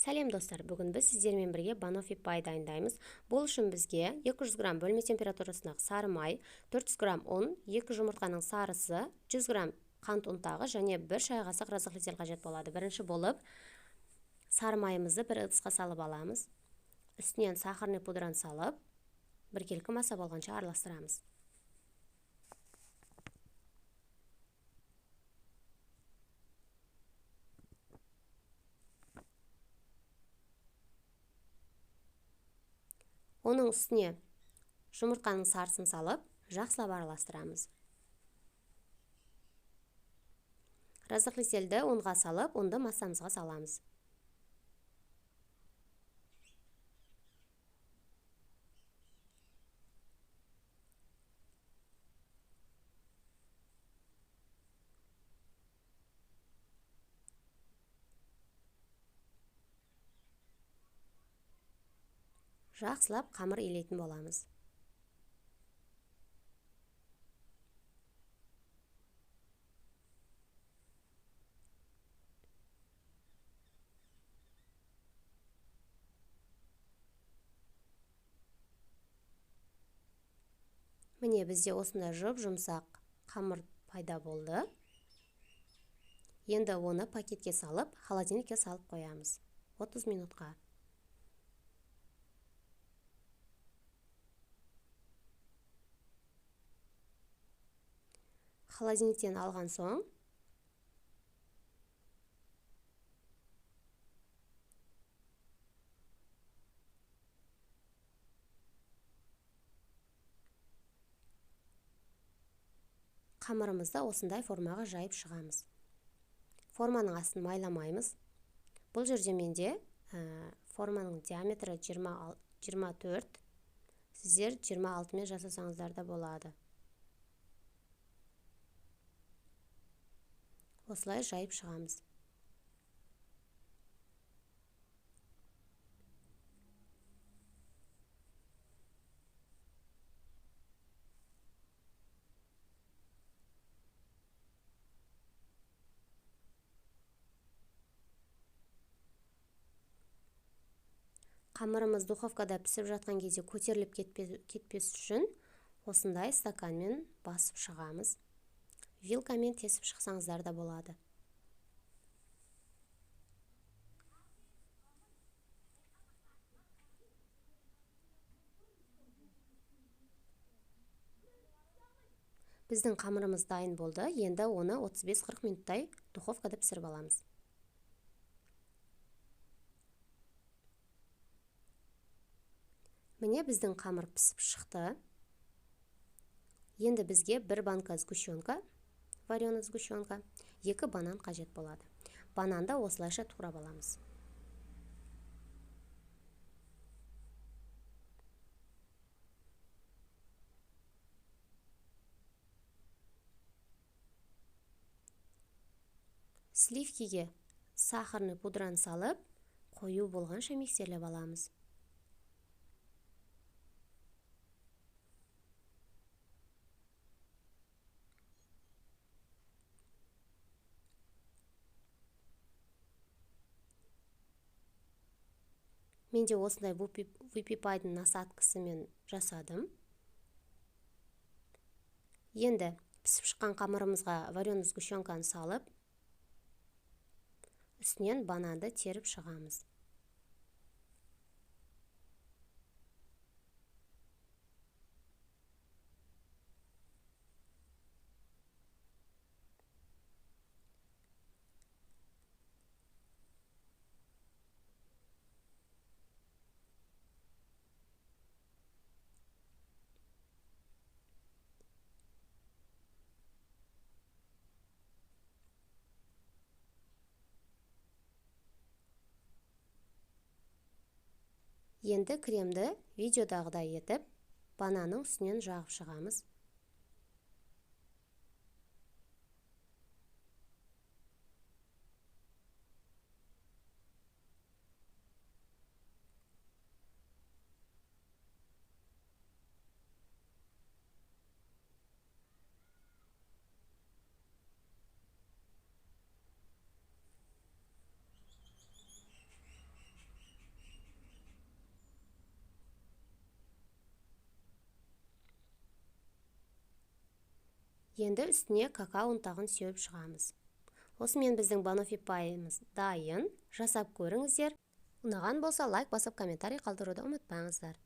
Сәлем достар, бүгін біз сіздермен бірге банофи пай дайындаймыз. Бұл үшін бізге 200 грамм бөлме температурасындағы сары май, 400 грамм ұн, 2 жұмыртқаның сарысы, 100 грамм қант ұнтағы және 1 шай қасық разрыхлитель қажет болады. Бірінші болып сары майымызды бір ыдысқа салып аламыз. Үстінен сахарный пудраны салып, біркелкі маса болғанша араластырамыз. Оның үстіне жұмыртқаның сарысын салып, жақсылап араластырамыз. Разрыхлительді ұнға салып, ұнды массамызға саламыз. Жақсылап қамыр илейтін боламыз. Міне бізде осындай жұмсақ қамыр пайда болды. Енді оны пакетке салып, холодильникке салып қоямыз. 30 минутқа. Холодильниктен алған соң қамырымызды осындай формаға жайып шығамыз. Форманың астын майламаймыз. Бұл жерде менде форманың диаметрі 24, сіздер 26 мен жасасаңыздар да болады. Осылай жайып шығамыз. Қамырымыз духовкада пісіп жатқан кезде көтеріліп кетпес үшін осындай стаканмен басып шығамыз. Вилкамен тесіп шықсаңыздар да болады. Біздің қамырымыз дайын болды. Енді оны 35-40 минуттай духовкада пісіріп аламыз. Міне біздің қамыр пісіп шықты. Енді бізге 1 банка сгущенка, вареный сгущенка, 2 банан қажет болады. Бананды осылайша турап аламыз. Сливкиге сахарный пудраны салып, қою болғанша миксерлеп аламыз. Менде осындай выпипайдың насадкасымен жасадым. Енді пісіп шыққан қамырымызға вареный сгущенканы салып, үстінен бананды теріп шығамыз. Енді кремді видеодағыдай етіп, бананның үстінен жағып шығамыз. Енді үстіне какао ұнтағын сеуіп шығамыз. Осымен біздің банофи пайымыз дайын. Жасап көріңіздер. Ұнаған болса лайк басып комментарий қалдыруды ұмытпаңыздар.